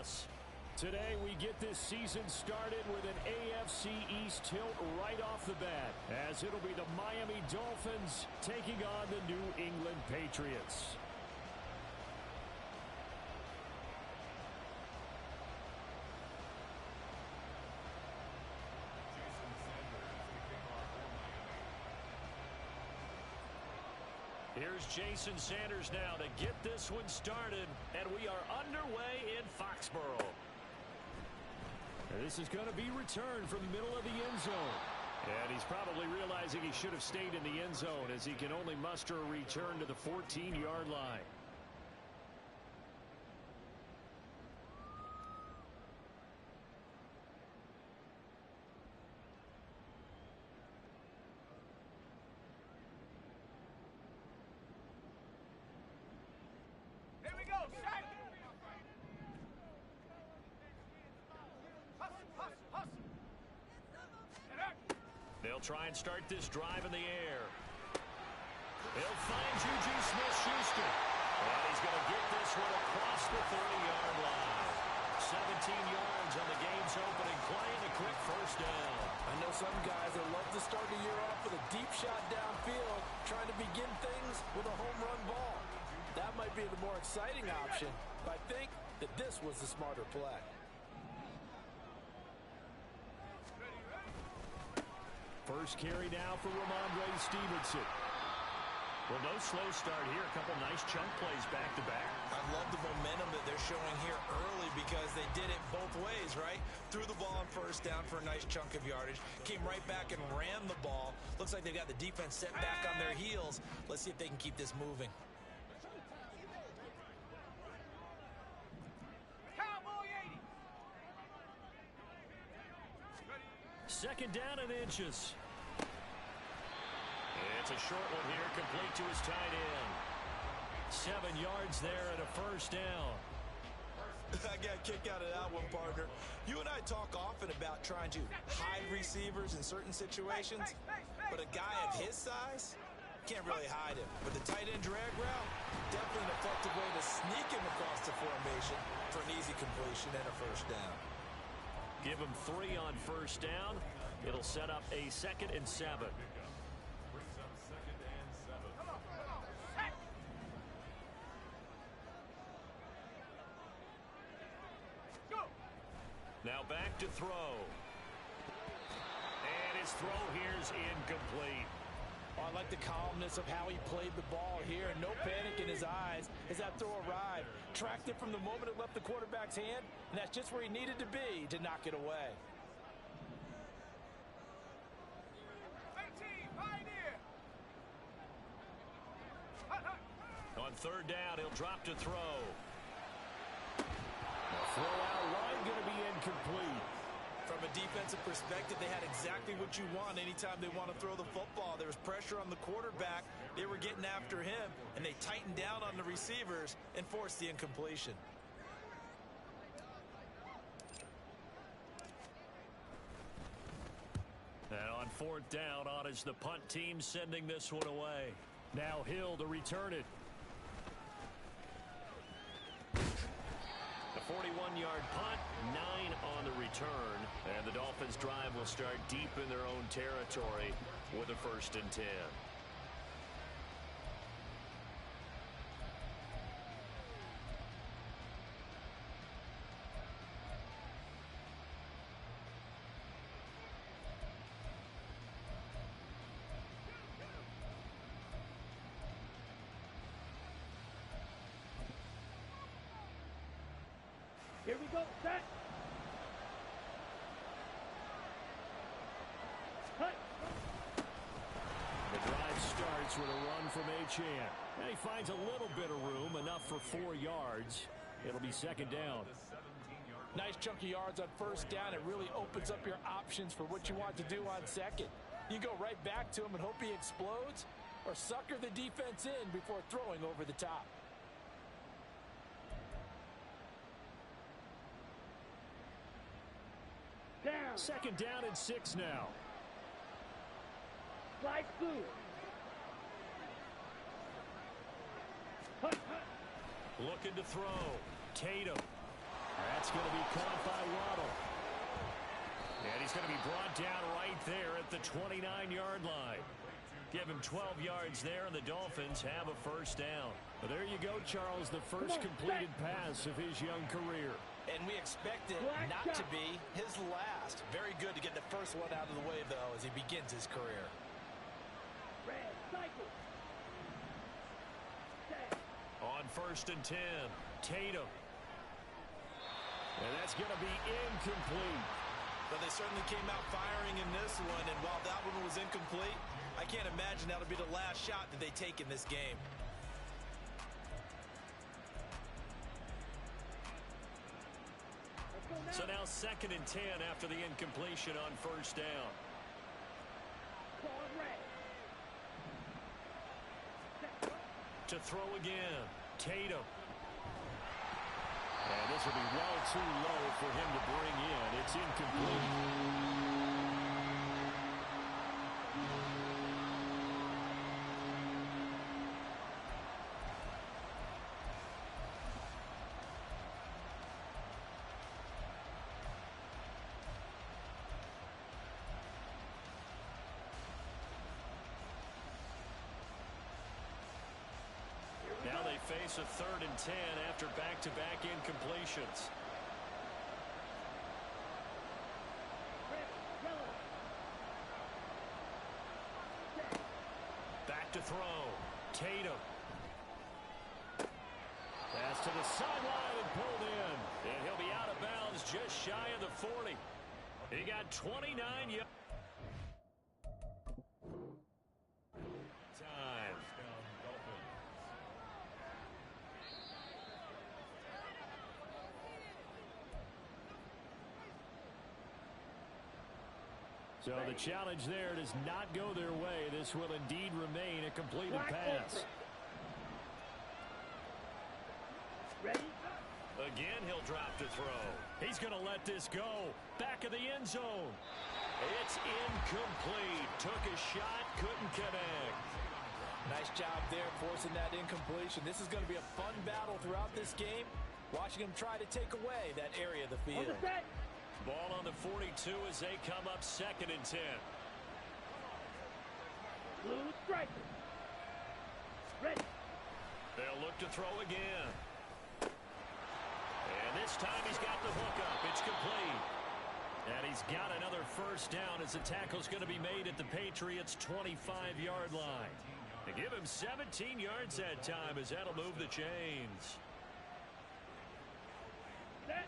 us. Today we get this season started with an AFC East tilt right off the bat, as it'll be the Miami Dolphins taking on the New England Patriots. Here's Jason Sanders now to get this one started, and we are underway in Foxborough. This is going to be returned from the middle of the end zone. And he's probably realizing he should have stayed in the end zone, as he can only muster a return to the 14-yard line. Here we go, set! Hustle. They'll try and start this drive in the air. He'll find Juju Smith-Schuster. And he's going to get this one across the 30-yard line. 17 yards on the game's opening play and a quick first down. I know some guys that love to start the year off with a deep shot downfield, trying to begin things with a home run ball. That might be the more exciting option, but I think that this was the smarter play. First carry now for Ramondre Stevenson. Well, no slow start here. A couple nice chunk plays back-to-back. I love the momentum that they're showing here early because they did it both ways, right? Threw the ball on first down for a nice chunk of yardage. Came right back and ran the ball. Looks like they've got the defense set back on their heels. Let's see if they can keep this moving. Cowboy 80. Second down and inches. It's a short one here, complete to his tight end. 7 yards there and a first down. I got a kick out of that one, partner. You and I talk often about trying to hide receivers in certain situations, but a guy of his size can't really hide him. With the tight end drag route, definitely an effective way to sneak him across the formation for an easy completion and a first down. Give him 3 on first down. It'll set up a 2nd and 7. Now back to throw. And his throw here's incomplete. Oh, I like the calmness of how he played the ball here. No panic in his eyes as that throw arrived. Tracked it from the moment it left the quarterback's hand, and that's just where he needed to be to knock it away. On third down, he'll drop to throw. Throw out wide, going to be incomplete. From a defensive perspective, they had exactly what you want anytime they want to throw the football. There was pressure on the quarterback. They were getting after him, and they tightened down on the receivers and forced the incompletion. And on fourth down, on is the punt team sending this one away. Now Hill to return it. A 41-yard punt, 9 on the return. And the Dolphins drive will start deep in their own territory with a 1st and 10. Here we go, set. Cut. The drive starts with a run from Achane. And he finds a little bit of room, enough for 4 yards. It'll be 2nd down. Nice chunky yards on first down. It really opens up your options for what you want to do on 2nd. You go right back to him and hope he explodes, or sucker the defense in before throwing over the top. Down. 2nd down and 6 now. Slide through. Looking to throw. Tatum. That's going to be caught by Waddle. And he's going to be brought down right there at the 29-yard line. Give him 12 yards there, and the Dolphins have a first down. Well, there you go, Charles, the first completed pass of his young career. And we expect it not to be his last. Very good to get the first one out of the way, though, as he begins his career. Red cycle. On 1st and 10, Tatum. And that's going to be incomplete. But they certainly came out firing in this one, and while that one was incomplete, I can't imagine that'll be the last shot that they take in this game. So now 2nd and 10 after the incompletion on 1st down. To throw again, Tatum. And this will be well too low for him to bring in. It's incomplete. Now they face a 3rd and 10 after back-to-back incompletions. Back to throw. Tatum. Pass to the sideline and pulled in. And he'll be out of bounds just shy of the 40. He got 29 yards. So the challenge there does not go their way. This will indeed remain a completed pass. Ready? Again, he'll drop to throw. He's going to let this go. Back of the end zone. It's incomplete. Took a shot, couldn't connect. Nice job there forcing that incompletion. This is going to be a fun battle throughout this game. Watching him try to take away that area of the field. Ball on the 42 as they come up 2nd and 10. Blue striker. Ready. They'll look to throw again. And this time he's got the hook up. It's complete. And he's got another first down as the tackle's going to be made at the Patriots' 25-yard line. They give him 17 yards that time as that'll move the chains. Set.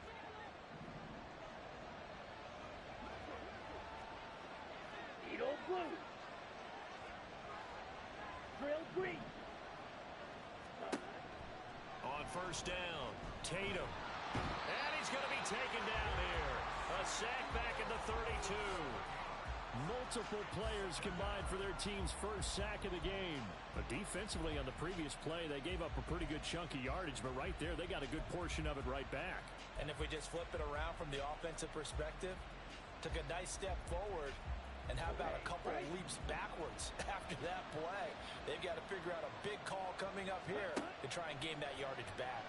Needle blue. Drill green. On 1st down, Tatum. And he's going to be taken down here. A sack back at the 32. Multiple players combined for their team's first sack of the game. But defensively on the previous play, they gave up a pretty good chunk of yardage. But right there, they got a good portion of it right back. And if we just flip it around from the offensive perspective, took a nice step forward. And how about a couple of leaps backwards after that play? They've got to figure out a big call coming up here to try and gain that yardage back.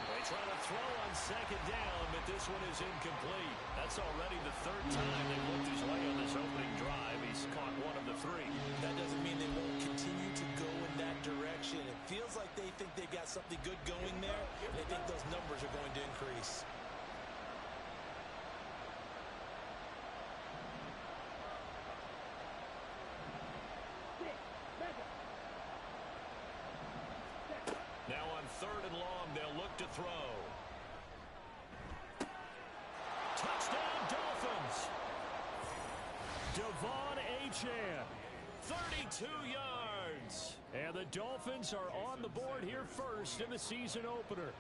They try to throw on 2nd down, but this one is incomplete. That's already the 3rd time they've looked his way on this opening drive. He's caught one of the 3. That doesn't mean they won't continue to go in that direction. It feels like they think they've got something good going there. They think those numbers are going to increase. Now on 3rd and long, they'll look to throw. Touchdown, Dolphins! Devon Achane, 32 yards. And the Dolphins are on the board here first in the season opener.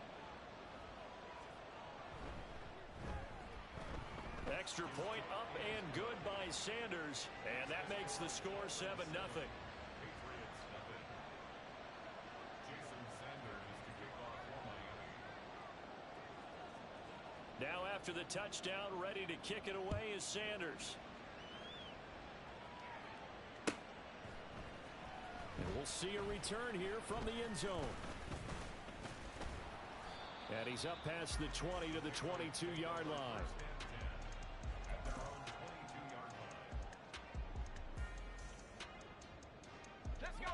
Extra point up and good by Sanders. And that makes the score 7-0. Now after the touchdown, ready to kick it away is Sanders. And we'll see a return here from the end zone. And he's up past the 20 to the 22-yard line.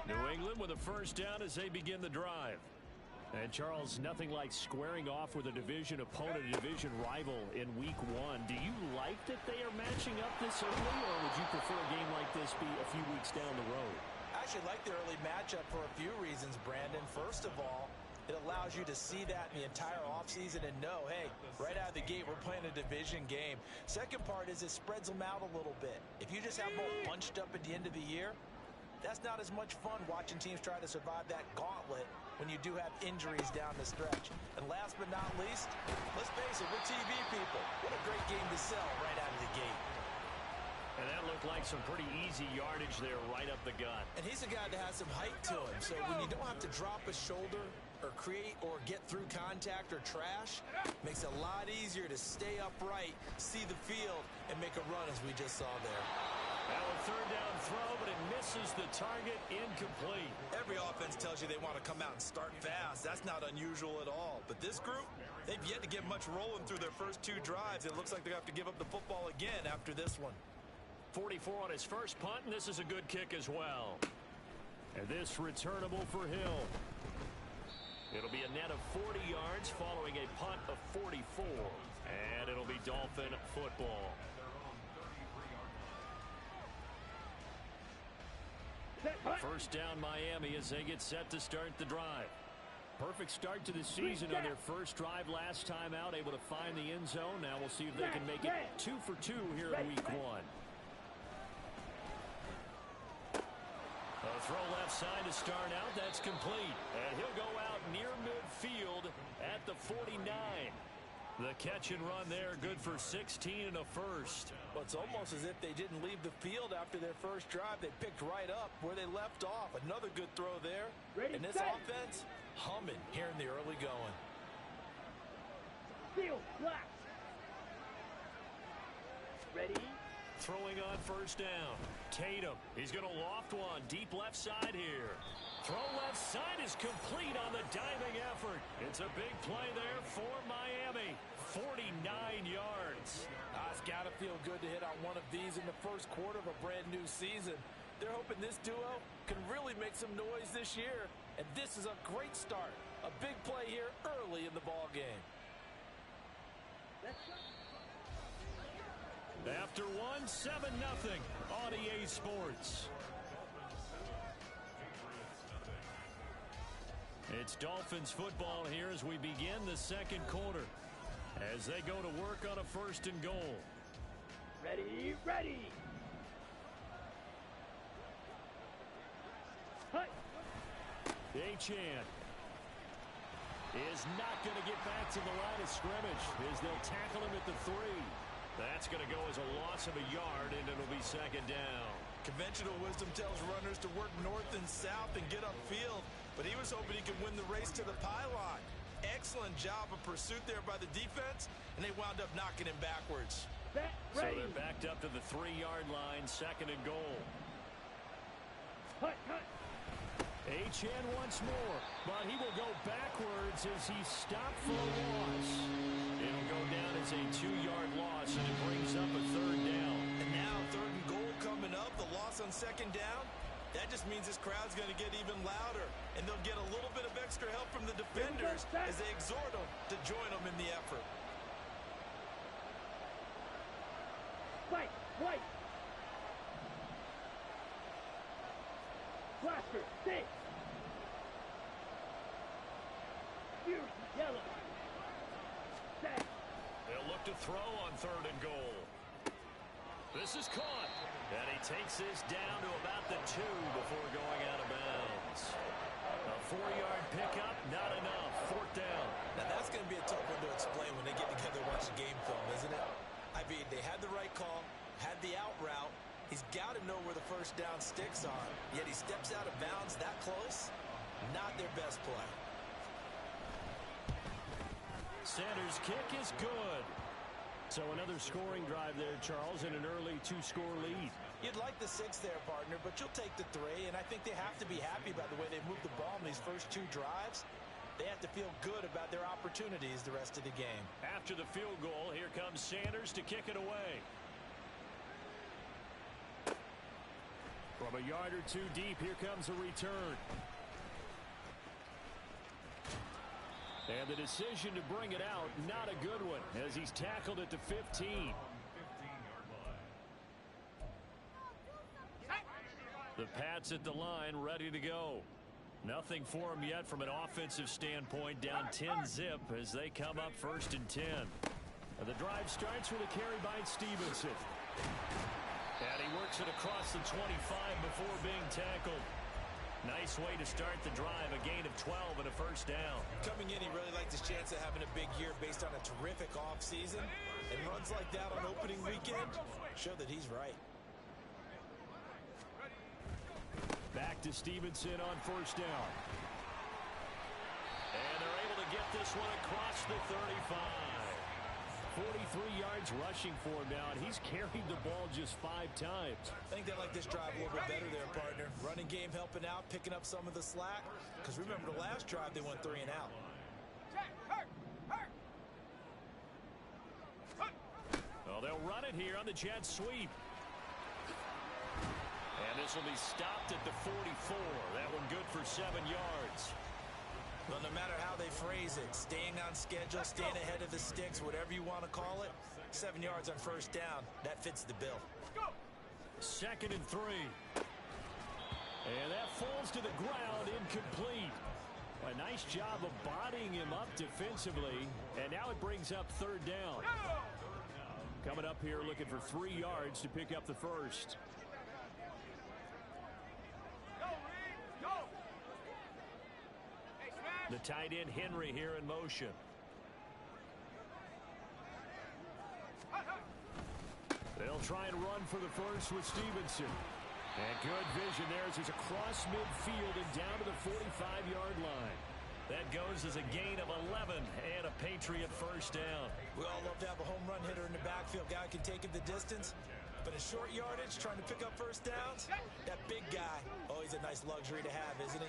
New England with a first down as they begin the drive. And, Charles, nothing like squaring off with a division opponent, a division rival in Week 1. Do you like that they are matching up this early, or would you prefer a game like this be a few weeks down the road? I actually like the early matchup for a few reasons, Brandon. First of all, it allows you to see that in the entire offseason and know, hey, right out of the gate, we're playing a division game. Second part is it spreads them out a little bit. If you just have both bunched up at the end of the year, that's not as much fun watching teams try to survive that gauntlet when you do have injuries down the stretch. And last but not least, let's face it, we're TV people. What a great game to sell right out of the gate. And that looked like some pretty easy yardage there right up the gut. And he's a guy that has some height to him, so when you don't have to drop a shoulder or create or get through contact or trash, makes it a lot easier to stay upright, see the field, and make a run as we just saw there. Now a third down throw, but it misses the target, incomplete. Every offense tells you they want to come out and start fast. That's not unusual at all. But this group, they've yet to get much rolling through their first two drives. It looks like they have to give up the football again after this one. 44 on his first punt, and this is a good kick as well. And this returnable for Hill. It'll be a net of 40 yards following a punt of 44. And it'll be Dolphin football. First down Miami as they get set to start the drive. Perfect start to the season on their first drive last time out, able to find the end zone. Now we'll see if they can make it 2 for 2 here in Week 1. A throw left side to start out. That's complete. And he'll go out near midfield at the 49. The catch and run there, good for 16 and a first. Well, it's almost as if they didn't leave the field after their first drive. They picked right up where they left off. Another good throw there. Ready, and this set. offense, humming here in the early going. Field, black. Ready? Throwing on first down. Tatum, he's going to loft one. Deep left side here. Throw left side is complete on the diving effort. It's a big play there for Miami. 49 yards. It's got to feel good to hit on one of these in the first quarter of a brand new season. They're hoping this duo can really make some noise this year. And this is a great start. A big play here early in the ball game. After one, 7-0 on EA Sports. It's Dolphins football here as we begin the second quarter. As they go to work on a first and goal. Ready, ready. Hi. Achan is not going to get back to the line of scrimmage as they'll tackle him at the 3. That's going to go as a loss of a yard, and it'll be second down. Conventional wisdom tells runners to work north and south and get upfield, but he was hoping he could win the race to the pylon. Excellent job of pursuit there by the defense, and they wound up knocking him backwards. So they're backed up to the 3-yard line, second and goal. Cut, cut. Achan once more, but he will go backwards as he stopped for a loss. It'll go down as a 2-yard loss, and it brings up a third down. And now third and goal coming up, the loss on second down. That just means this crowd's going to get even louder, and they'll get a little bit of extra help from the defenders as they exhort them to join them in the effort. Fight, white. Blaster, six. Fierce, yellow. Set. They'll look to throw on third and goal. This is caught. And he takes this down to about the 2 before going out of bounds. A 4-yard pickup, not enough. Fourth down. Now that's going to be a tough one to explain when they get together and watch the game film, isn't it? I mean, they had the right call, had the out route. He's got to know where the first down sticks are, yet he steps out of bounds that close. Not their best play. Sanders' kick is good. So another scoring drive there, Charles, and an early 2-score lead. You'd like the 6 there, partner, but you'll take the 3, and I think they have to be happy by the way they moved the ball in these first 2 drives. they have to feel good about their opportunities the rest of the game. After the field goal, here comes Sanders to kick it away. From a yard or two deep, here comes a return. And the decision to bring it out, not a good one, as he's tackled at the 15. The Pats at the line, ready to go. Nothing for them yet from an offensive standpoint, down 10-zip as they come up 1st and 10. And the drive starts with a carry by Stevenson. And he works it across the 25 before being tackled. Nice way to start the drive, a gain of 12 and a 1st down. Coming in, he really liked his chance of having a big year based on a terrific offseason. And runs like that on opening weekend show that he's right. Back to Stevenson on 1st down. And they're able to get this one across the 35. 43 yards rushing for him now, and he's carried the ball just 5 times. I think they like this drive a little bit better there, partner. Running game helping out, picking up some of the slack. Because remember the last drive, they went 3 and out. Well, they'll run it here on the jet sweep. And this will be stopped at the 44. That one good for 7 yards. Well, no matter how they phrase it, staying on schedule, staying ahead of the sticks, whatever you want to call it, 7 yards on 1st down, that fits the bill. 2nd and 3. And that falls to the ground, incomplete. A nice job of bodying him up defensively, and now it brings up 3rd down. Coming up here looking for 3 yards to pick up the 1st. The tight end Henry here in motion. They'll try and run for the 1st with Stevenson. And good vision there as he's across midfield and down to the 45-yard line. That goes as a gain of 11 and a Patriot 1st down. We all love to have a home run hitter in the backfield. Guy can take it the distance. But in short yardage, trying to pick up 1st downs, that big guy, oh, he's a nice luxury to have, isn't he?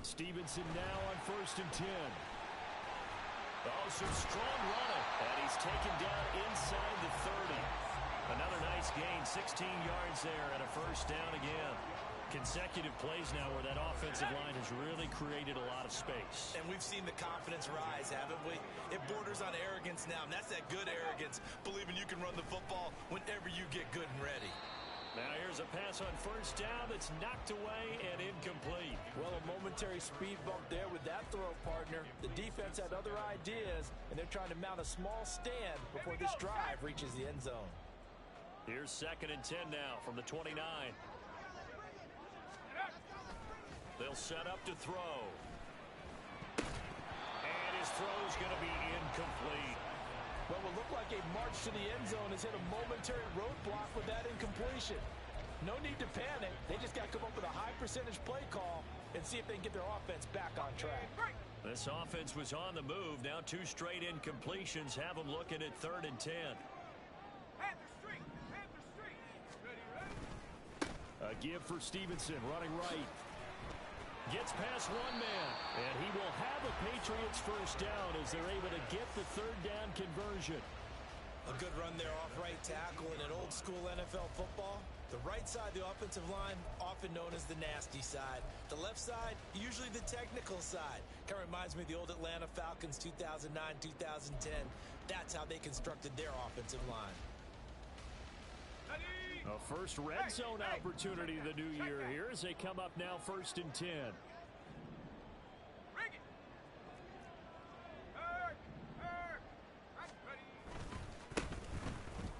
Stevenson now on 1st and 10. Oh, some strong running. And he's taken down inside the 30. Another nice gain, 16 yards there and a 1st down again. Consecutive plays now where that offensive line has really created a lot of space. And we've seen the confidence rise, haven't we? It borders on arrogance now, and that's that good arrogance, believing you can run the football whenever you get good and ready. Now here's a pass on 1st down that's knocked away and incomplete. Well, a momentary speed bump there with that throw, partner. The defense had other ideas, and they're trying to mount a small stand before this drive reaches the end zone. Here's 2nd and 10 now from the 29. They'll set up to throw. And his throw's going to be incomplete. What will look like a march to the end zone has hit a momentary roadblock with that incompletion. No need to panic. They just got to come up with a high percentage play call and see if they can get their offense back on track. This offense was on the move. Now 2 straight incompletions have them looking at 3rd and 10. A give for Stevenson, running right. Gets past 1 man, and he will have a Patriots 1st down as they're able to get the 3rd down conversion. A good run there off right tackle in an old school NFL football. The right side, the offensive line, often known as the nasty side. The left side, usually the technical side. Kind of reminds me of the old Atlanta Falcons 2009, 2010. That's how they constructed their offensive line. A first red zone opportunity the new year here as they come up now 1st and 10.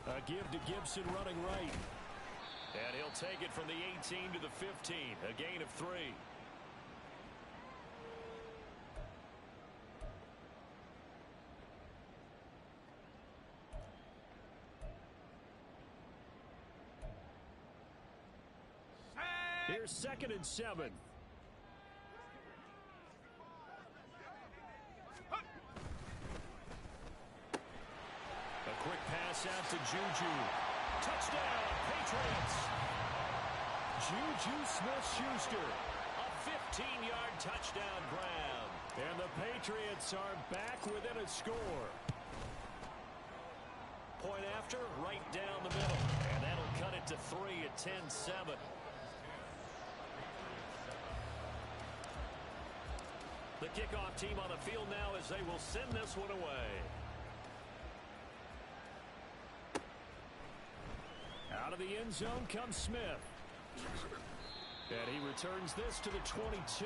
A give to Gibson running right. And he'll take it from the 18 to the 15. A gain of 3. Here's 2nd and 7. A quick pass out to Juju. Touchdown, Patriots. Juju Smith-Schuster. A 15-yard touchdown grab. And the Patriots are back within a score. Point after, right down the middle. And that'll cut it to 3 at 10-7. The kickoff team on the field now as they will send this one away. Out of the end zone comes Smith. And he returns this to the 22.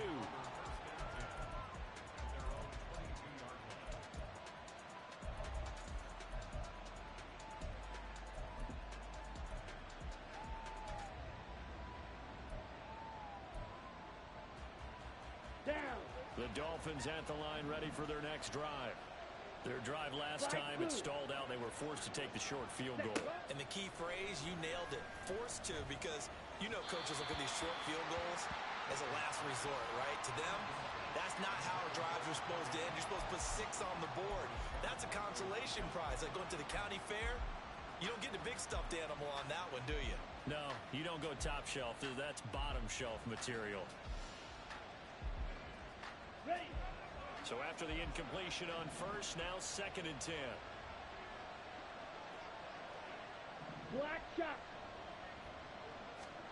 The Dolphins at the line ready for their next drive. Their drive last time, it stalled out. They were forced to take the short field goal. And the key phrase, you nailed it. Forced to, because you know coaches look at these short field goals as a last resort, right? To them, that's not how drives are supposed to end. You're supposed to put 6 on the board. That's a consolation prize. Like going to the county fair, you don't get the big stuffed animal on that one, do you? No, you don't go top shelf. That's bottom shelf material. Ready. So after the incompletion on first, now 2nd and 10. Black shot.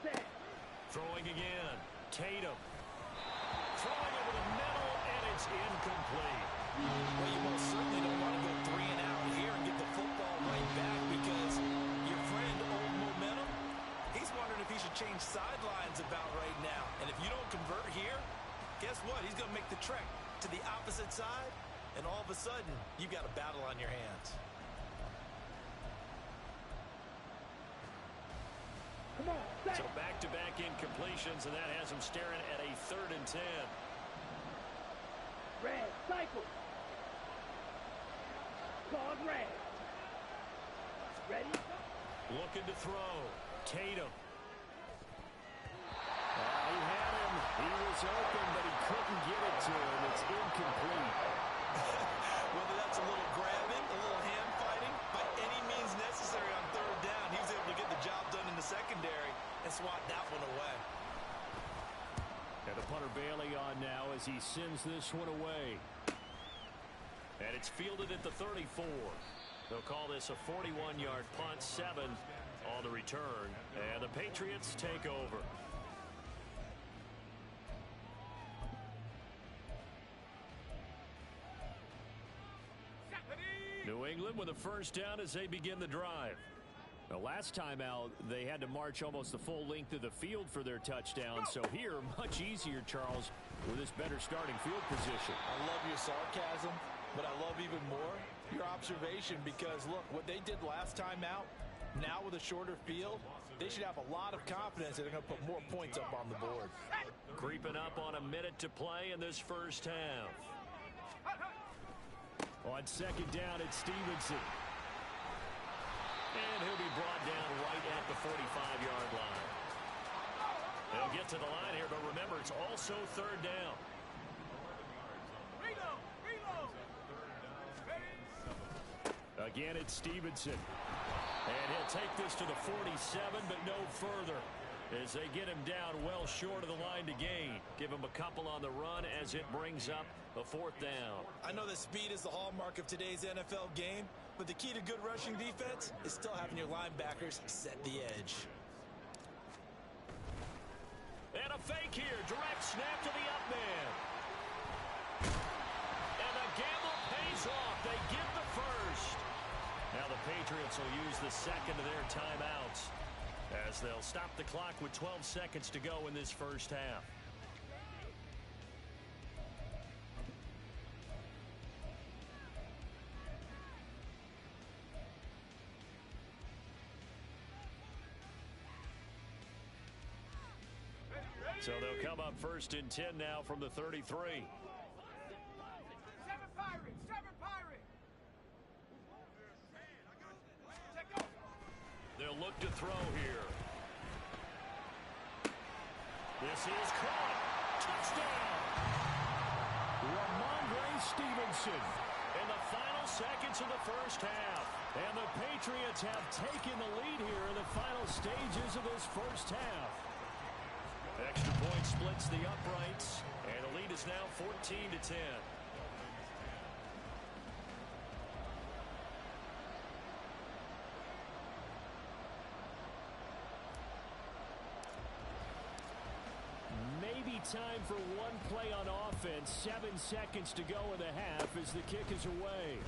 Set. Throwing again. Tatum. Throwing over the middle, and it's incomplete. Well, you most certainly don't want to go 3 and out here and get the football right back, because your friend, Old Momentum, he's wondering if he should change sidelines about right now. And if you don't convert here, guess what? He's going to make the trek to the opposite side, and all of a sudden, you've got a battle on your hands. Come on, set. So back-to-back incompletions, and that has him staring at a 3rd and 10. Red, cycle. Called red. Ready? Looking to throw. Tatum. He had him. He was open, but he couldn't get it to him. It's incomplete. Whether that's a little grabbing, a little hand fighting, by any means necessary on 3rd down, he was able to get the job done in the secondary and swat that one away. And the punter Bailey on now as he sends this one away. And it's fielded at the 34. They'll call this a 41-yard punt, 7 on the return. And the Patriots take over. New England with a first down as they begin the drive. The last time out, they had to march almost the full length of the field for their touchdown. So here, much easier, Charles, with this better starting field position. I love your sarcasm, but I love even more your observation, because, look, what they did last time out, now with a shorter field, they should have a lot of confidence that they're going to put more points up on the board. Creeping up on a minute to play in this first half. On 2nd down, it's Stevenson. And he'll be brought down right at the 45-yard line. They'll get to the line here, but remember, it's also 3rd down. Again, it's Stevenson. And he'll take this to the 47, but no further, as they get him down well short of the line to gain. Give him a couple on the run as it brings up a 4th down. I know that speed is the hallmark of today's NFL game, but the key to good rushing defense is still having your linebackers set the edge. And a fake here. Direct snap to the up man. And the gamble pays off. They get the first. Now the Patriots will use the 2nd of their timeouts, as they'll stop the clock with 12 seconds to go in this first half. So they'll come up 1st and 10 now from the 33. They'll look to throw here. This is caught. Touchdown! Ramondre Stevenson in the final seconds of the first half. And the Patriots have taken the lead here in the final stages of this first half. extra point splits the uprights, and the lead is now 14-10. Maybe time for one play on offense. 7 seconds to go in the half as the kick is away.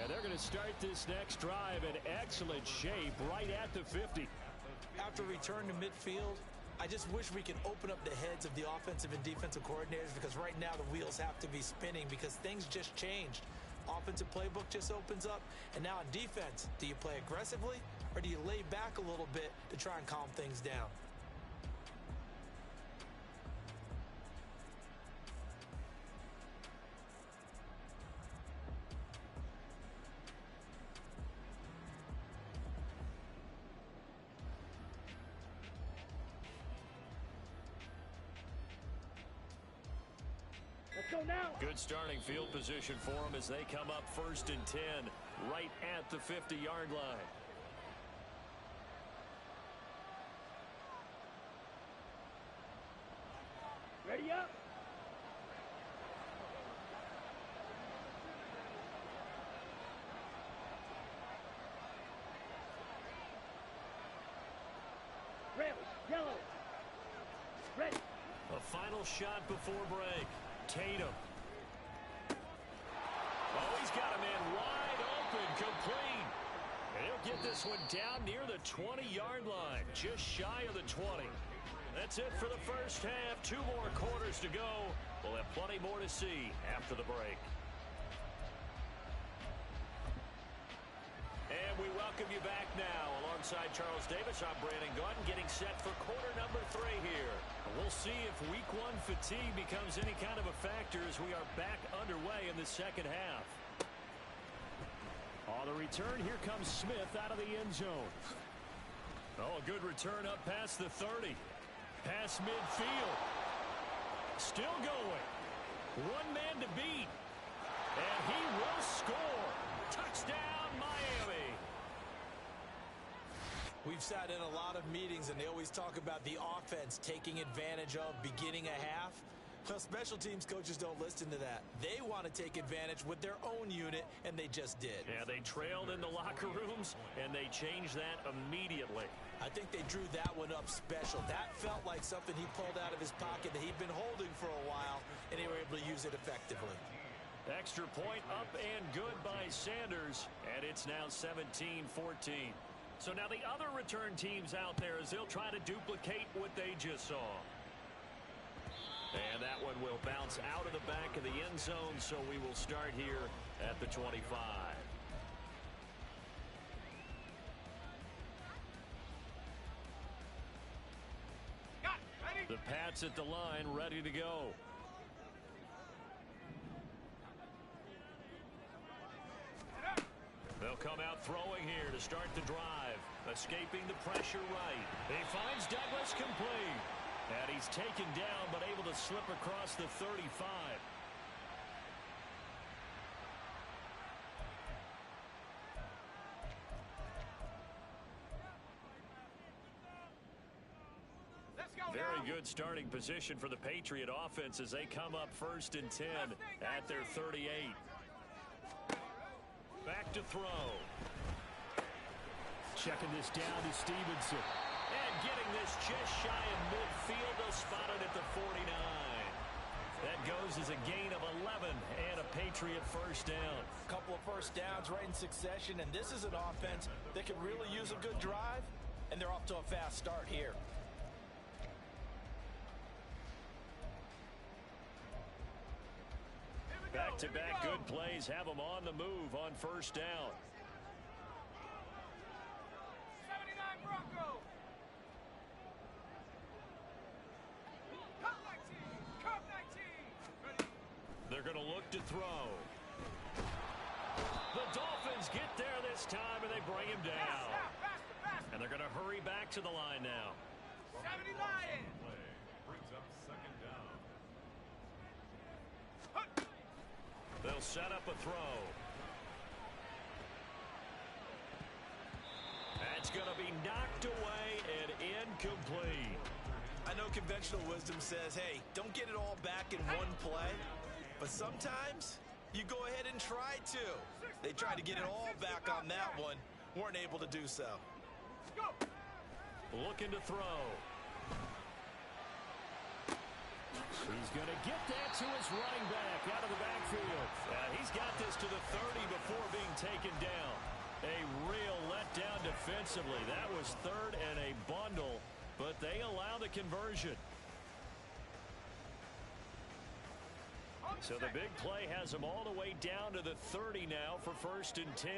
And they're going to start this next drive in excellent shape right at the 50. After return to midfield, I just wish we could open up the heads of the offensive and defensive coordinators, because right now the wheels have to be spinning because things just changed. Offensive playbook just opens up, and now on defense, do you play aggressively or do you lay back a little bit to try and calm things down? Let's go now. Good starting field position for them as they come up 1st and 10 right at the 50-yard line. Ready up. Red, yellow. Ready. A final shot before break. Tatum. Oh, he's got him in wide open, complete. And he'll get this one down near the 20-yard line, just shy of the 20. That's it for the first half. 2 more quarters to go. We'll have plenty more to see after the break. And we welcome you back now. Alongside Charles Davis, I'm Brandon Gordon, getting set for quarter number 3 here. We'll see if week 1 fatigue becomes any kind of a factor as we are back underway in the second half. On the return, here comes Smith out of the end zone. Oh, a good return up past the 30. Past midfield. Still going. 1 man to beat. And he will score. Touchdown, Miami. We've sat in a lot of meetings, and they always talk about the offense taking advantage of beginning a half. Well, special teams coaches don't listen to that. They want to take advantage with their own unit, and they just did. Yeah, they trailed in the locker rooms, and they changed that immediately. I think they drew that one up special. That felt like something he pulled out of his pocket that he'd been holding for a while, and they were able to use it effectively. Extra point up and good by Sanders, and it's now 17-14. So now the other return teams out there as they'll try to duplicate what they just saw. And that one will bounce out of the back of the end zone, so we will start here at the 25. The Pats at the line, ready to go. They'll come out throwing here to start the drive. Escaping the pressure right. He finds Douglas complete. And he's taken down, but able to slip across the 35. Very good starting position for the Patriot offense as they come up 1st and 10 at their 38. Back to throw. Checking this down to Stevenson. And getting this just shy of midfield. They'll spot it at the 49. That goes as a gain of 11 and a Patriot first down. A couple of first downs right in succession, and this is an offense that can really use a good drive, and they're off to a fast start here. Back-to-back good plays have them on the move on first down. 79 Bronco. Cup 19. Cup 19. They're going to look to throw. The Dolphins get there this time, and they bring him down. And they're going to hurry back to the line now. 70 Lions. Brings up 2nd down. They'll set up a throw. That's going to be knocked away and incomplete. I know conventional wisdom says, hey, don't get it all back in one play. But sometimes you go ahead and try to. They tried to get it all back on that one. Weren't able to do so. Looking to throw. He's going to get that to his running back out of the backfield. He's got this to the 30 before being taken down. A real letdown defensively. That was third and a bundle, but they allow the conversion. So the big play has them all the way down to the 30 now for 1st and 10.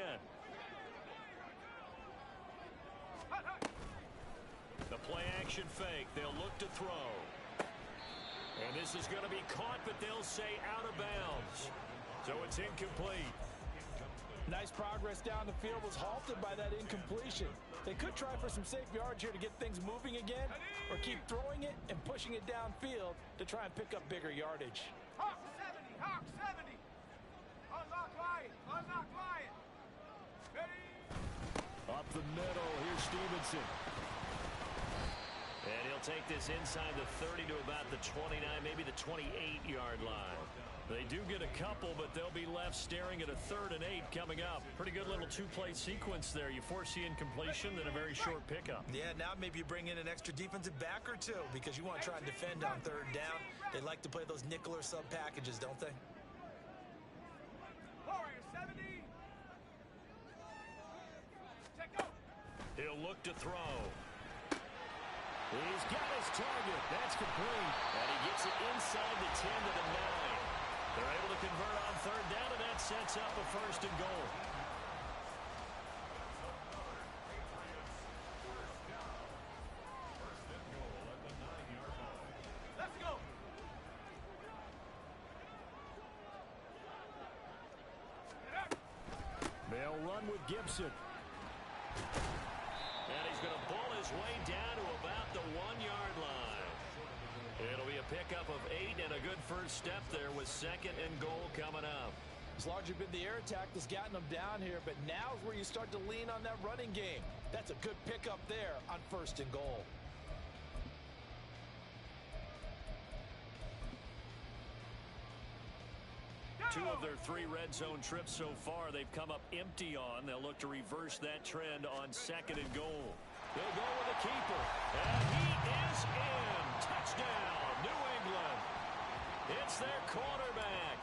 The play action fake. They'll look to throw. And this is going to be caught, but they'll say out of bounds. So it's incomplete. Nice progress down the field was halted by that incompletion. They could try for some safe yards here to get things moving again, or keep throwing it and pushing it downfield to try and pick up bigger yardage. Hawk 70, Hawk 70. Unlock Lion, unlock Lion. Ready? Up the middle, here's Stevenson. And he'll take this inside the 30 to about the 29, maybe the 28-yard line. They do get a couple, but they'll be left staring at a 3rd and 8 coming up. Pretty good little two-play sequence there. You force the incompletion, then a very short pickup. Yeah, now maybe you bring in an extra defensive back or two because you want to try and defend on 3rd down. They like to play those nickel or sub packages, don't they? Warrior 70. Check go. He'll look to throw. He's got his target. That's complete. And he gets it inside the 10 to the 9. They're able to convert on 3rd down, and that sets up a 1st and goal. Let's go. They'll run with Gibson. And he's going to bull his way down to about the 1-yard line. It'll be a pickup of 8 and a good first step there with 2nd and goal coming up. It's largely been the air attack that's gotten them down here, but now's where you start to lean on that running game. That's a good pickup there on 1st and goal. Two of their 3 red zone trips so far they've come up empty on. They'll look to reverse that trend on 2nd and goal. They'll go with the keeper. And he is in. Touchdown, New England. It's their quarterback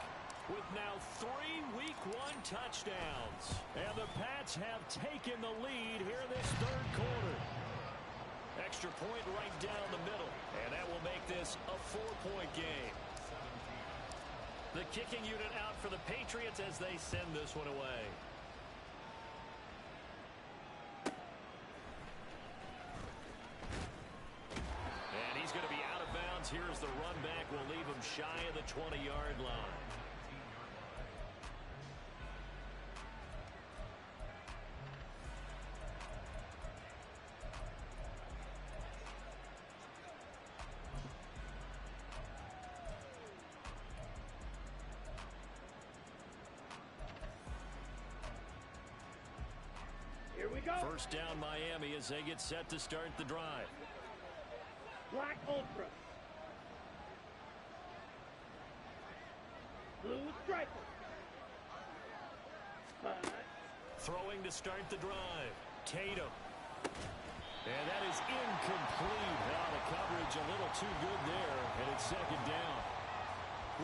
with now 3 Week 1 touchdowns. And the Pats have taken the lead here this 3rd quarter. Extra point right down the middle. And that will make this a 4-point game. The kicking unit out for the Patriots as they send this one away. And he's going to be out of bounds. Here as the run back will leave him shy of the 20-yard line. Here we go. First down Miami as they get set to start the drive. Black Ultra. Blue Striper. Throwing to start the drive. Tatum. And that is incomplete. Now the coverage a little too good there, and it's 2nd down.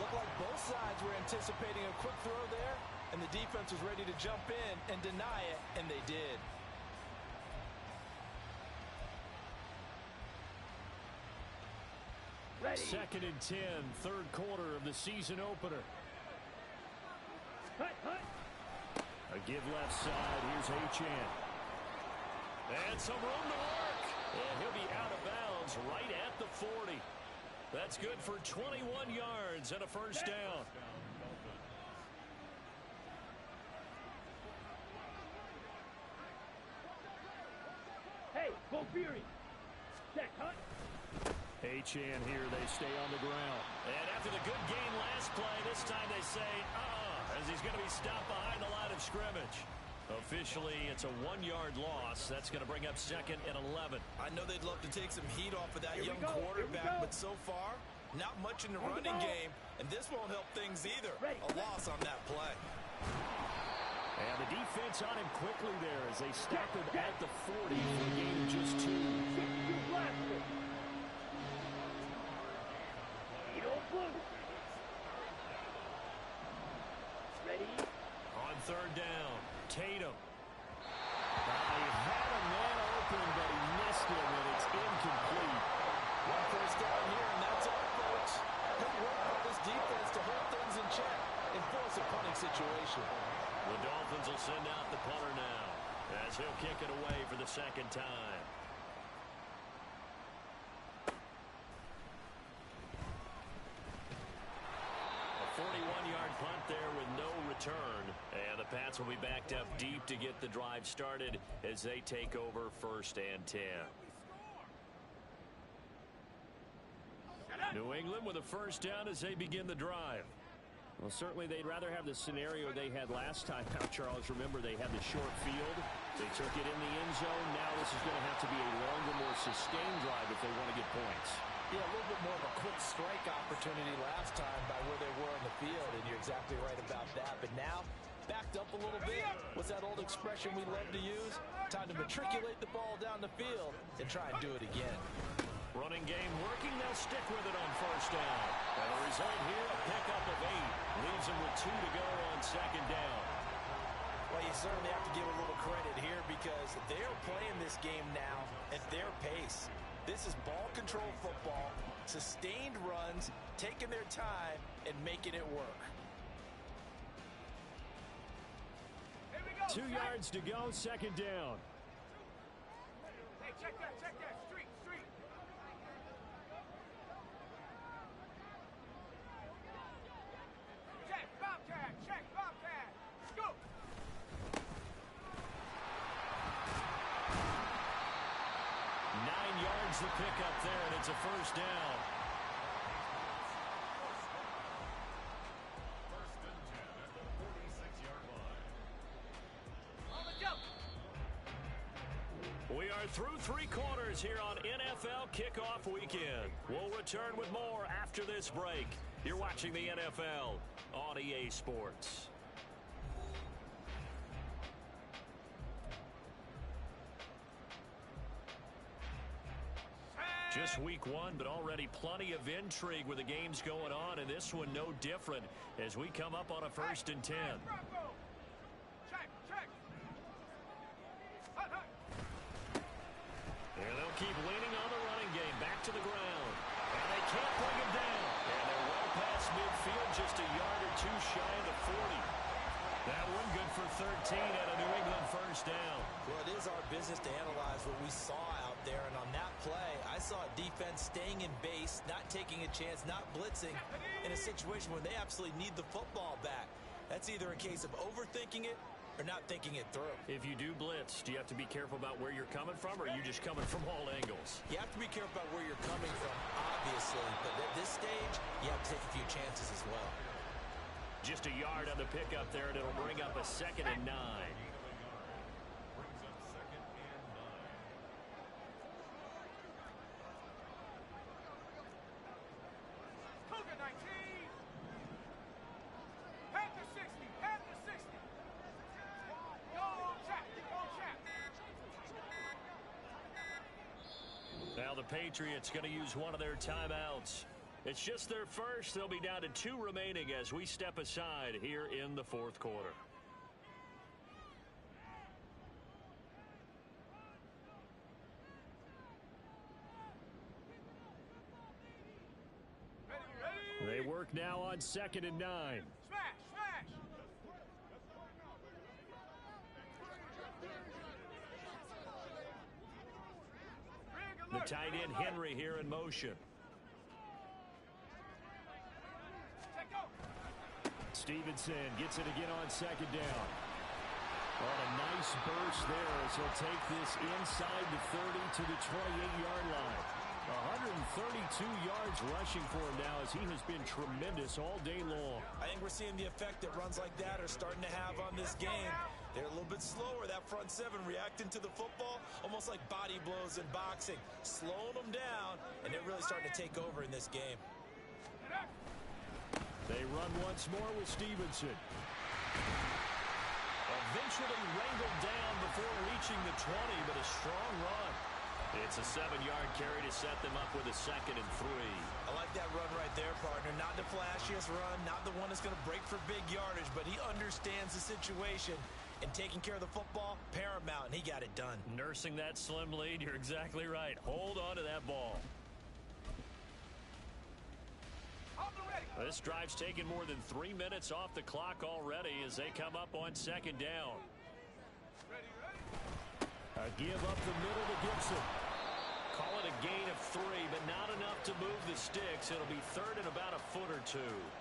Looked like both sides were anticipating a quick throw there, and the defense was ready to jump in and deny it, and they did. Ready. 2nd and 10, 3rd quarter of the season opener. Hut, hut. A give left side. Here's Achane. And some room to work. And he'll be out of bounds right at the 40. That's good for 21 yards and a 1st down. Hey, go Fury. Check, hut. Achane here, they stay on the ground. And after the good gain last play, this time they say, as he's going to be stopped behind the line of scrimmage. Officially, it's a 1-yard loss. That's going to bring up 2nd and 11. I know they'd love to take some heat off of that young quarterback, but so far, not much in the running game, and this won't help things either. A loss on that play. And the defense on him quickly there as they stop him at the 40 for a gain of just 2. Ready? On 3rd down, Tatum. He had a man open, but he missed him, and it's incomplete. One first down here, and that's all, folks. Good work by this defense to hold things in check and force a punting situation. The Dolphins will send out the punter now as he'll kick it away for the 2nd time. A 41-yard punt there with no return. And the Pats will be backed up deep to get the drive started as they take over 1st and 10. New England with a first down as they begin the drive. Well, certainly they'd rather have the scenario they had last time out, Charles. Remember, they had the short field. They took it in the end zone. Now this is going to have to be a longer, more sustained drive if they want to get points. Yeah, a little bit more of a quick strike opportunity last time by where they were in the field, and you're exactly right about that. But now, backed up a little bit. What's that old expression we love to use? Time to matriculate the ball down the field and try and do it again. Running game working. They'll stick with it on 1st down. And the result here, a pickup of 8. Leaves them with 2 to go on 2nd down. Well, you certainly have to give a little credit here because they're playing this game now at their pace. This is ball control football, sustained runs, taking their time, and making it work. 2 yards to go, 2nd down. Hey, check that, street. Check, Bobcat, go! 9 yards to pick up there, and it's a 1st down. 1st and 10 at the 46-yard line. We are through 3 quarters here on NFL Kickoff Weekend. We'll return with more after this break. You're watching the NFL on EA Sports. Just week 1, but already plenty of intrigue with the games going on, and this one no different as we come up on a 1st and 10. Check. And they'll keep leaning on the running game. Back to the ground. And they can't bring him down. And they're well past midfield, just a yard or 2 shy of the 40. That one good for 13 and a New England 1st down. Well, it is our business to analyze what we saw out there, and on that play, I saw a defense staying in base, not taking a chance, not blitzing in a situation where they absolutely need the football back. That's either a case of overthinking it or not thinking it through. If you do blitz, do you have to be careful about where you're coming from, or are you just coming from all angles? You have to be careful about where you're coming from, obviously, but at this stage, you have to take a few chances as well. Just a yard on the pickup there, and it'll bring up a 2nd and 9. Brings up 2nd and 9. Cougar 19. Head to 60. Go, check. Now the Patriots going to use one of their timeouts. It's just their first. They'll be down to 2 remaining as we step aside here in the 4th quarter. Ready. They work now on 2nd and 9. Smash. The tight end Henry here in motion. Stevenson gets it again on 2nd down. Oh, a nice burst there as he'll take this inside the 30 to the 28-yard line. 132 yards rushing for him now as he has been tremendous all day long. I think we're seeing the effect that runs like that are starting to have on this game. They're a little bit slower, that front seven, reacting to the football, almost like body blows in boxing, slowing them down, and they're really starting to take over in this game. They run once more with Stevenson. Eventually wrangled down before reaching the 20, but a strong run. It's a 7-yard carry to set them up with a 2nd and 3. I like that run right there, partner. Not the flashiest run, not the one that's going to break for big yardage, but he understands the situation, and taking care of the football, paramount, and he got it done. Nursing that slim lead, you're exactly right. Hold on to that ball. This drive's taken more than 3 minutes off the clock already as they come up on 2nd down. A give up the middle to Gibson. Call it a gain of 3, but not enough to move the sticks. It'll be 3rd and about a foot or 2.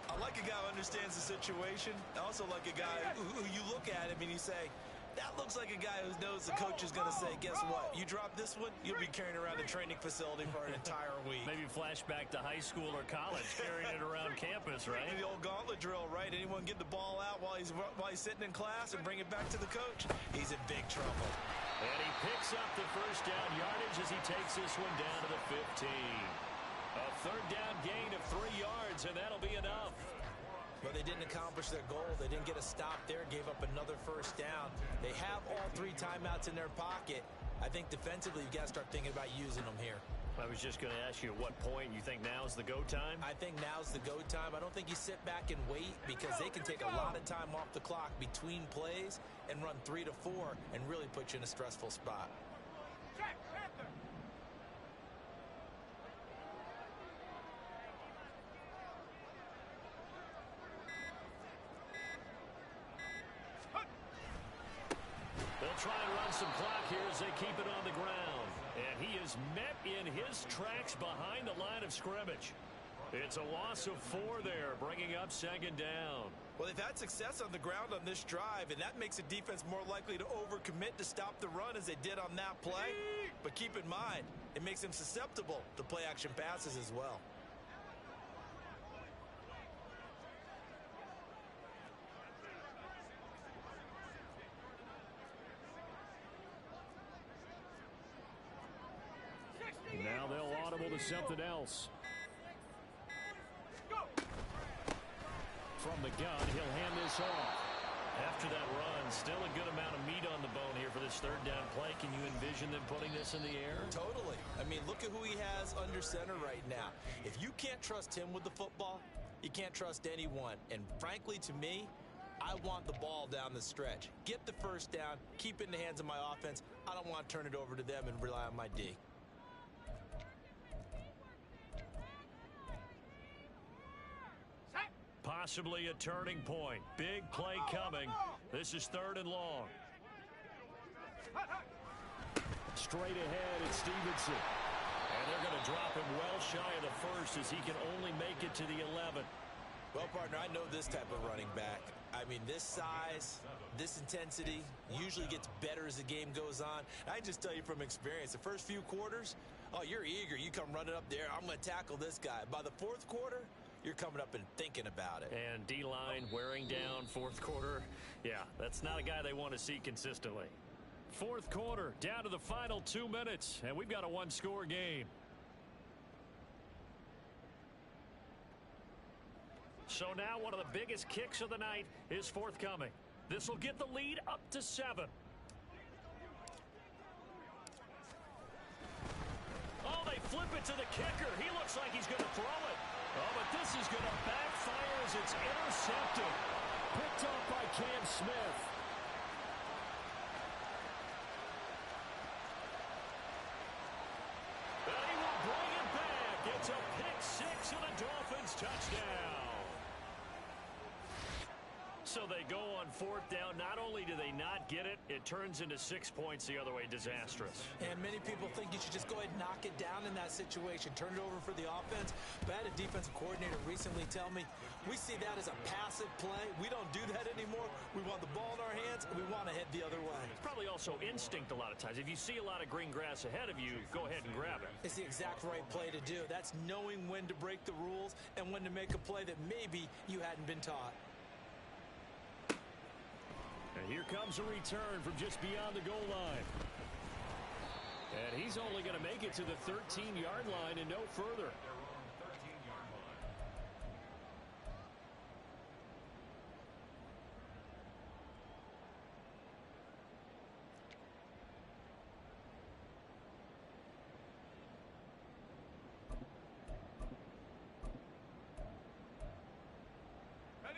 I like a guy who understands the situation. I also like a guy who you look at him and you say, that looks like a guy who knows the coach is going to say, guess what? You drop this one, you'll be carrying around a training facility for an entire week. Maybe flashback to high school or college, carrying it around campus, right? The old gauntlet drill, right? Anyone get the ball out while he's sitting in class and bring it back to the coach? He's in big trouble. And he picks up the 1st down yardage as he takes this one down to the 15. A 3rd down gain of 3 yards, and that'll be enough. But they didn't accomplish their goal. They didn't get a stop there, gave up another 1st down. They have all 3 timeouts in their pocket. I think defensively, you've got to start thinking about using them here. I was just going to ask you at what point you think now's the go time? I think now's the go time. I don't think you sit back and wait because they can take a lot of time off the clock between plays and run 3 to 4 and really put you in a stressful spot. They'll try and run some clock here as they keep it on the ground. And he is met in his tracks behind the line of scrimmage. It's a loss of 4 there, bringing up 2nd down. Well, they've had success on the ground on this drive, and that makes a defense more likely to overcommit to stop the run as they did on that play. But keep in mind, it makes them susceptible to play-action passes as well. Now they'll audible to something else. From the gun, he'll hand this off. After that run, still a good amount of meat on the bone here for this 3rd down play. Can you envision them putting this in the air? Totally. I mean, look at who he has under center right now. If you can't trust him with the football, you can't trust anyone. And frankly, to me, I want the ball down the stretch. Get the 1st down, keep it in the hands of my offense. I don't want to turn it over to them and rely on my D. Possibly a turning point. Big play coming. This is 3rd and long. Straight ahead, it's Stevenson. And they're going to drop him well shy of the 1st as he can only make it to the 11. Well, partner, I know this type of running back. I mean, this size, this intensity usually gets better as the game goes on. I just tell you from experience, the first few quarters, oh, you're eager. You come running up there. I'm going to tackle this guy. By the 4th quarter, you're coming up and thinking about it. And D-line wearing down 4th quarter. Yeah, that's not a guy they want to see consistently. 4th quarter, down to the final 2 minutes, and we've got a 1-score game. So now one of the biggest kicks of the night is forthcoming. This will get the lead up to 7. Oh, they flip it to the kicker. He looks like he's going to throw it. Oh, but this is going to backfire as it's intercepted. Picked up by Cam Smith. And he will bring it back. It's a pick 6 and a Dolphins touchdown. So they go on 4th down. Not only do they not get it, it turns into 6 points the other way. Disastrous. And many people think you should just go ahead and knock it down in that situation. Turn it over for the offense. But I had a defensive coordinator recently tell me, we see that as a passive play. We don't do that anymore. We want the ball in our hands, and we want to head the other way. It's probably also instinct a lot of times. If you see a lot of green grass ahead of you, go ahead and grab it. It's the exact right play to do. That's knowing when to break the rules and when to make a play that maybe you hadn't been taught. And here comes a return from just beyond the goal line. And he's only going to make it to the 13-yard line and no further.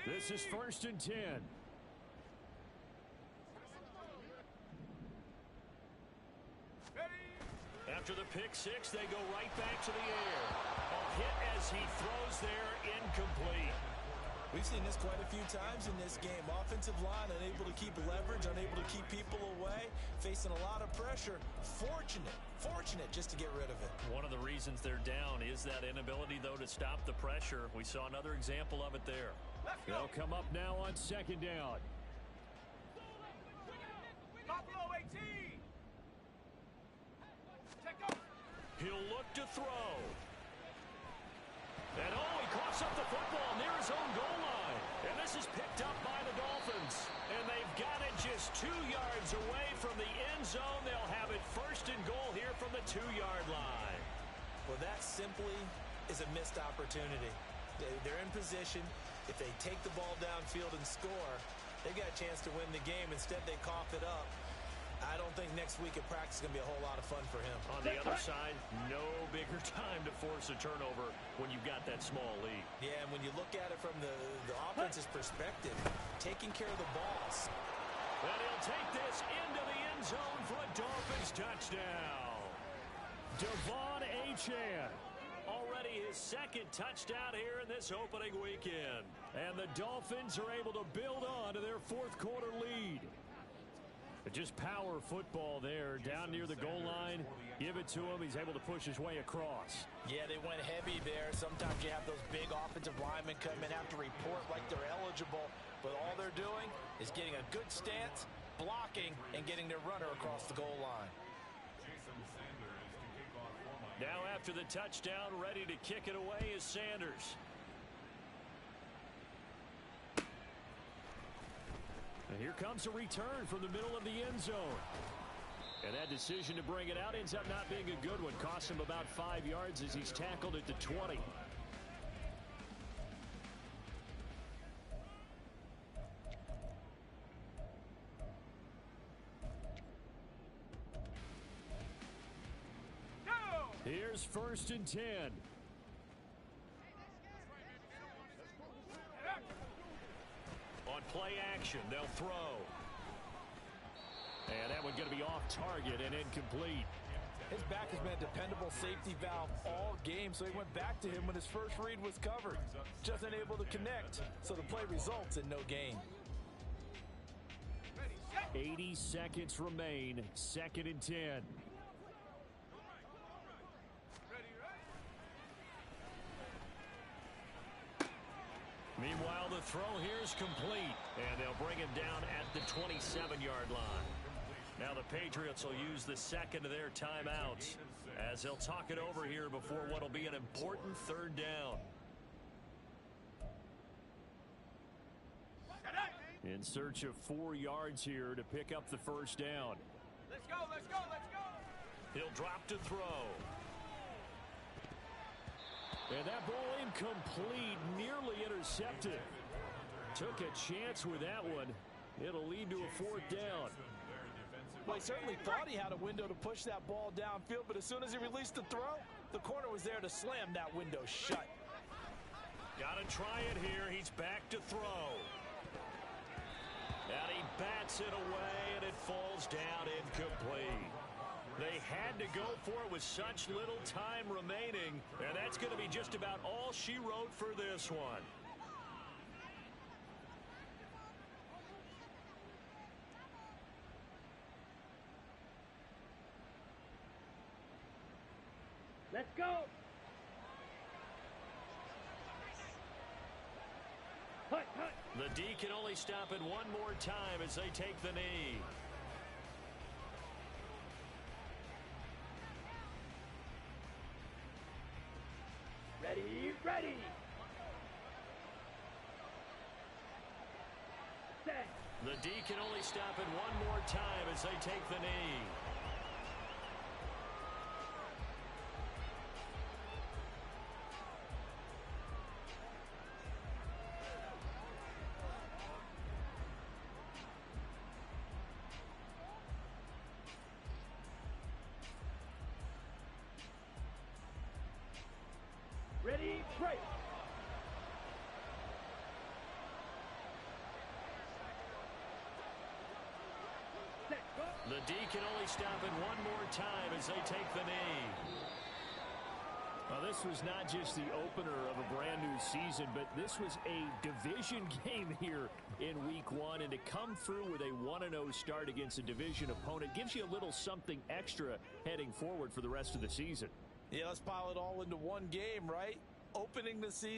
This is 1st and 10. After the pick six, they go right back to the air. A hit as he throws there, incomplete. We've seen this quite a few times in this game. Offensive line unable to keep leverage, unable to keep people away, facing a lot of pressure. Fortunate just to get rid of it. One of the reasons they're down is that inability, though, to stop the pressure. We saw another example of it there. They'll come up now on 2nd down. Buffalo 18. He'll look to throw. And he coughs up the football near his own goal line. And this is picked up by the Dolphins. And they've got it just 2 yards away from the end zone. They'll have it 1st and goal here from the 2-yard line. Well, that simply is a missed opportunity. They're in position. If they take the ball downfield and score, they got a chance to win the game. Instead, they cough it up. I don't think next week at practice is going to be a whole lot of fun for him. On the other side, no bigger time to force a turnover when you've got that small lead. Yeah, and when you look at it from the offense's perspective, taking care of the balls. And he'll take this into the end zone for a Dolphins touchdown. Devon Achane. Already his 2nd touchdown here in this opening weekend. And the Dolphins are able to build on to their 4th quarter lead. Just power football there down near the goal line. Give it to him. He's able to push his way across. Yeah, they went heavy there. Sometimes you have those big offensive linemen come in, have to report like they're eligible. But all they're doing is getting a good stance, blocking, and getting their runner across the goal line. Now after the touchdown, ready to kick it away is Sanders. And here comes a return from the middle of the end zone. And that decision to bring it out ends up not being a good one. Cost him about 5 yards as he's tackled at the 20. Here's 1st and 10. On play action, they'll throw. And that one going to be off target and incomplete. His back has been a dependable safety valve all game, so he went back to him when his first read was covered. Just unable to connect, so the play results in no gain. 80 seconds remain, 2nd and 10. Meanwhile, the throw here is complete, and they'll bring him down at the 27-yard line. Now the Patriots will use the 2nd of their timeouts as they'll talk it over here before what will be an important 3rd down. In search of 4 yards here to pick up the 1st down. Let's go, let's go, let's go. He'll drop to throw. And that ball incomplete, nearly intercepted. Took a chance with that one. It'll lead to a 4th down. Well, he certainly thought he had a window to push that ball downfield, but as soon as he released the throw, the corner was there to slam that window shut. Gotta try it here. He's back to throw. And he bats it away, and it falls down incomplete. They had to go for it with such little time remaining, and that's going to be just about all she wrote for this one. Let's go. Hut, hut. The D can only stop it one more time as they take the knee. Ready, ready. Set. The D can only stop it one more time as they take the knee. Ready, break. The D can only stop it one more time as they take the knee. Well, this was not just the opener of a brand new season, but this was a division game here in week 1. And to come through with a 1-0 start against a division opponent gives you a little something extra heading forward for the rest of the season. Yeah, let's pile it all into one game, right? Opening the season.